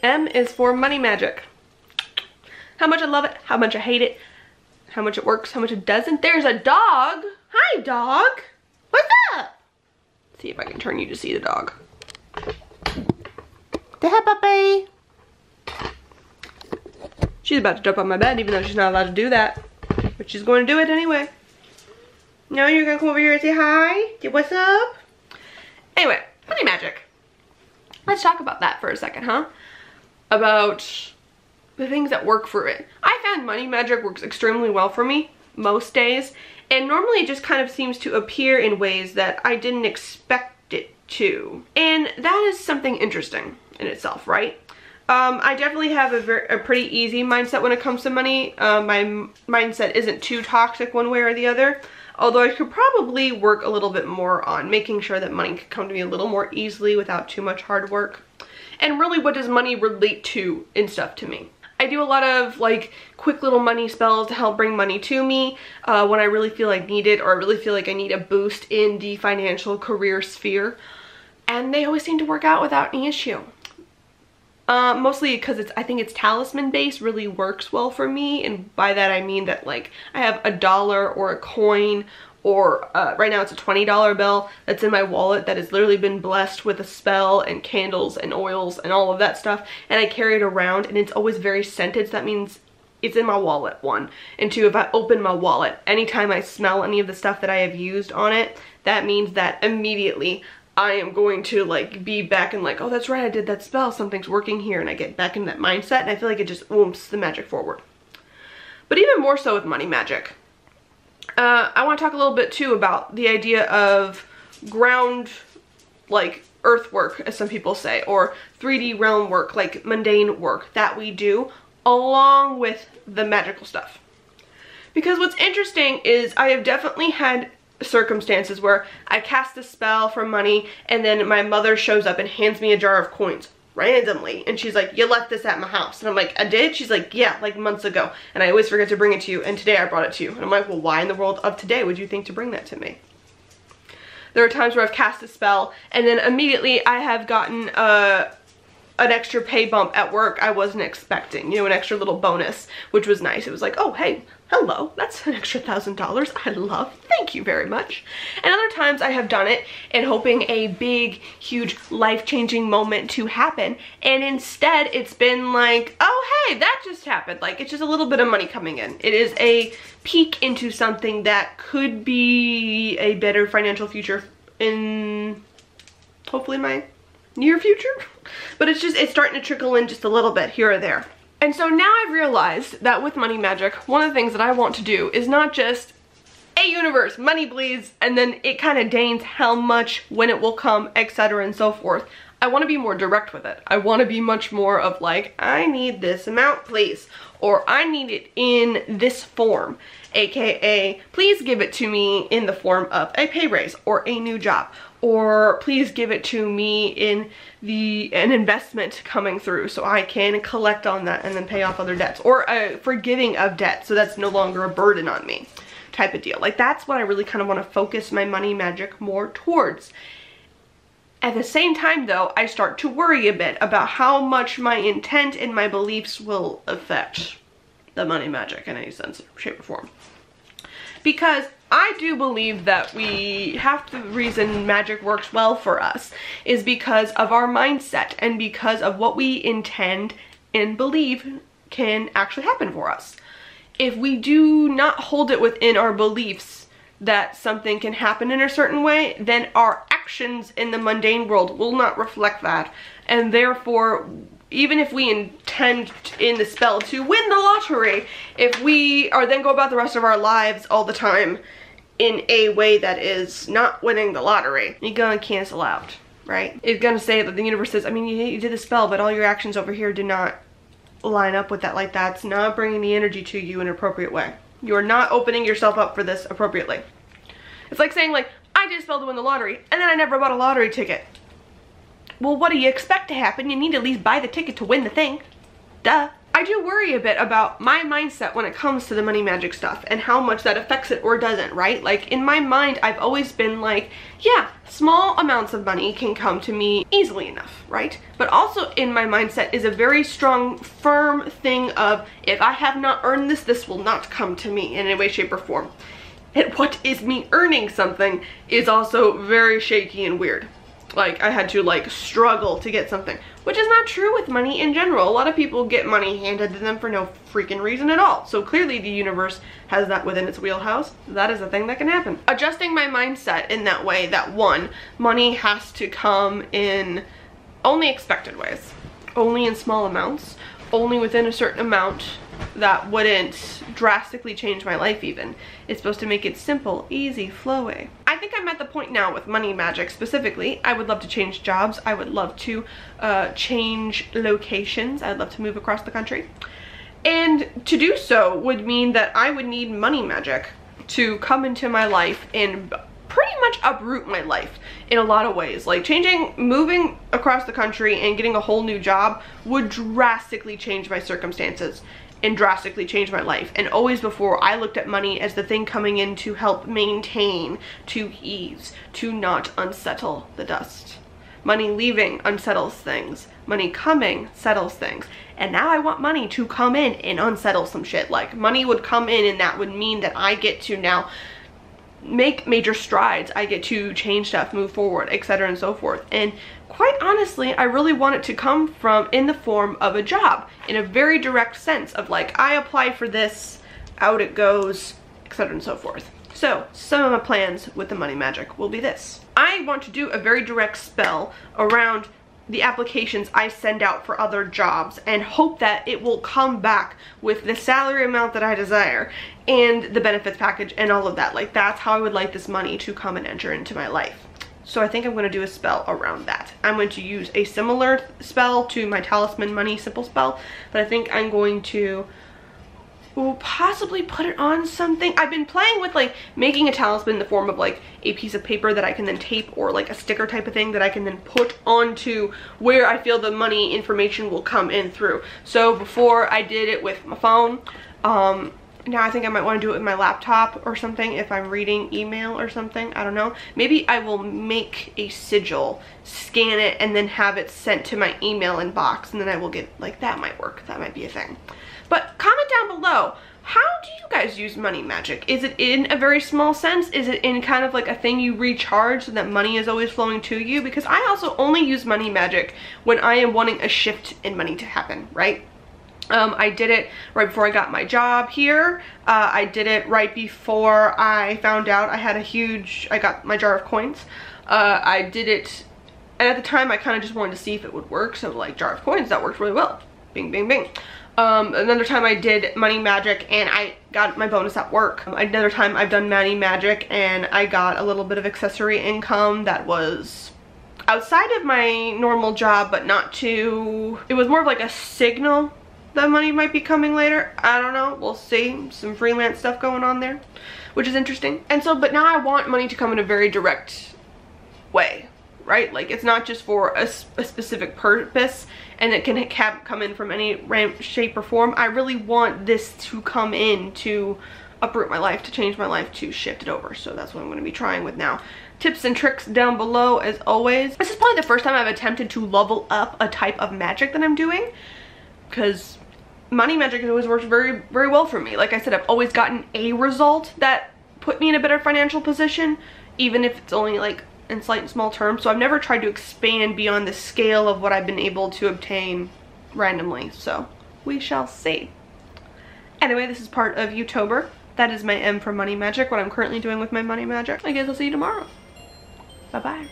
M is for money magic. How much I love it, how much I hate it, how much it works, how much it doesn't. There's a dog. Hi, dog. What's up? Let's see if I can turn you to see the dog. Say hi, puppy. She's about to jump on my bed, even though she's not allowed to do that. But she's going to do it anyway. No, you're going to come over here and say hi? Say what's up? Anyway, money magic. Let's talk about that for a second, huh? About the things that work for it. I found money magic works extremely well for me most days. And normally it just kind of seems to appear in ways that I didn't expect it to. And that is something interesting in itself, right? I definitely have a pretty easy mindset when it comes to money. My mindset isn't too toxic one way or the other. Although I could probably work a little bit more on making sure that money could come to me a little more easily without too much hard work. And really, what does money relate to and stuff to me? I do a lot of like quick little money spells to help bring money to me when I really feel I need it, or I really feel like I need a boost in the financial career sphere. And they always seem to work out without any issue. Mostly because I think it's talisman based really works well for me, and by that I mean that like I have a dollar or a coin, or right now it's a $20 bill that's in my wallet that has literally been blessed with a spell and candles and oils and all of that stuff, and I carry it around and it's always very scented, so that means it's in my wallet, one. And two, if I open my wallet, anytime I smell any of the stuff that I have used on it, that means that immediately I am going to like be back and like, oh, that's right, I did that spell, something's working here, and I get back in that mindset, and I feel like it just oomps the magic forward. But even more so with money magic, I want to talk a little bit too about the idea of ground, like earth work, as some people say, or 3D realm work, like mundane work that we do along with the magical stuff. Because what's interesting is I have definitely had circumstances where I cast a spell for money and then my mother shows up and hands me a jar of coins randomly, and she's like, you left this at my house. And I'm like, I did? She's like, yeah, like months ago, and I always forget to bring it to you, and today I brought it to you. And I'm like, well, why in the world of today would you think to bring that to me? There are times where I've cast a spell and then immediately I have gotten an extra pay bump at work I wasn't expecting, you know, an extra little bonus, which was nice. It was like, oh, hey, hello, that's an extra $1,000 I love, thank you very much. And other times I have done it and hoping a big, huge, life-changing moment to happen, and instead it's been like, oh, hey, that just happened. Like, it's just a little bit of money coming in. It is a peek into something that could be a better financial future in, hopefully, my near future. But it's starting to trickle in just a little bit here or there. And so now I've realized that with money magic, one of the things that I want to do is not just, hey universe, money please, and then it kind of deigns how much, when it will come, etc. and so forth. I want to be more direct with it. I want to be much more of like, I need this amount please, or I need it in this form, aka please give it to me in the form of a pay raise or a new job, or please give it to me in an investment coming through so I can collect on that and then pay off other debts, or a forgiving of debt so that's no longer a burden on me type of deal. Like, that's what I really kind of want to focus my money magic more towards. At the same time though, I start to worry a bit about how much my intent and my beliefs will affect the money magic in any sense, shape, or form. Because I do believe that half the reason magic works well for us is because of our mindset and because of what we intend and believe can actually happen for us. If we do not hold it within our beliefs that something can happen in a certain way, then our actions in the mundane world will not reflect that. And therefore, even if we intend in the spell to win the lottery, if we are then go about the rest of our lives all the time in a way that is not winning the lottery, you're gonna cancel out, right? It's gonna say that the universe says, I mean, you did the spell, but all your actions over here do not line up with that. Like, that's not bringing the energy to you in an appropriate way. You're not opening yourself up for this appropriately. It's like saying, like, I did a spell to win the lottery, and then I never bought a lottery ticket. Well, what do you expect to happen? You need to at least buy the ticket to win the thing. Duh. I do worry a bit about my mindset when it comes to the money magic stuff and how much that affects it or doesn't, right? Like, in my mind, I've always been like, yeah, small amounts of money can come to me easily enough, right? But also in my mindset is a very strong, firm thing of, if I have not earned this, this will not come to me in any way, shape, or form. And what is me earning something is also very shaky and weird. Like, I had to like struggle to get something, which is not true with money in general. A lot of people get money handed to them for no freaking reason at all. So clearly the universe has that within its wheelhouse. That is a thing that can happen. Adjusting my mindset in that way, that one, money has to come in only expected ways, only in small amounts, only within a certain amount that wouldn't drastically change my life even. It's supposed to make it simple, easy, flowy. I think I'm at the point now with money magic specifically. I would love to change jobs. I would love to change locations. I'd love to move across the country. And to do so would mean that I would need money magic to come into my life and pretty much uproot my life in a lot of ways. Like moving across the country and getting a whole new job would drastically change my circumstances and drastically change my life. And always before, I looked at money as the thing coming in to help maintain, to ease, to not unsettle the dust. Money leaving unsettles things. Money coming settles things. And now I want money to come in and unsettle some shit. Like, money would come in and that would mean that I get to now make major strides. I get to change stuff, move forward, etc. and so forth. And quite honestly, I really want it to come from in the form of a job, in a very direct sense of like, I apply for this, out it goes, etc. and so forth. So some of my plans with the money magic will be this. I want to do a very direct spell around the applications I send out for other jobs and hope that it will come back with the salary amount that I desire and the benefits package and all of that. Like, that's how I would like this money to come and enter into my life. So I think I'm going to do a spell around that. I'm going to use a similar spell to my talisman money simple spell, but I think I'm going to possibly put it on something. I've been playing with like making a talisman in the form of like a piece of paper that I can then tape, or like a sticker type of thing that I can then put onto where I feel the money information will come in through. So before I did it with my phone, now I think I might want to do it with my laptop or something if I'm reading email or something. I don't know. Maybe I will make a sigil, scan it, and then have it sent to my email inbox, and then I will get, like, that might work. That might be a thing. But comment down below, how do you guys use money magic? Is it in a very small sense? Is it in kind of like a thing you recharge so that money is always flowing to you? Because I also only use money magic when I am wanting a shift in money to happen, right? I did it right before I got my job here. I did it right before I found out I got my jar of coins. I did it, and at the time I kind of just wanted to see if it would work. So like, jar of coins, that worked really well. Bing, bing, bing. Another time I did money magic and I got my bonus at work. Another time I've done money magic and I got a little bit of accessory income that was outside of my normal job, but not too, it was more of like a signal that money might be coming later. I don't know, we'll see. Some freelance stuff going on there, which is interesting. And so, but now I want money to come in a very direct way, right? Like, it's not just for a specific purpose and it can come in from any shape or form. I really want this to come in to uproot my life, to change my life, to shift it over. So that's what I'm going to be trying with now. Tips and tricks down below as always. This is probably the first time I've attempted to level up a type of magic that I'm doing, because money magic has always worked very, very well for me. Like I said, I've always gotten a result that put me in a better financial position, even if it's only like in slight and small terms. So I've never tried to expand beyond the scale of what I've been able to obtain randomly. So we shall see. Anyway, this is part of Youtober. That is my M for money magic, what I'm currently doing with my money magic. I guess I'll see you tomorrow. Bye-bye.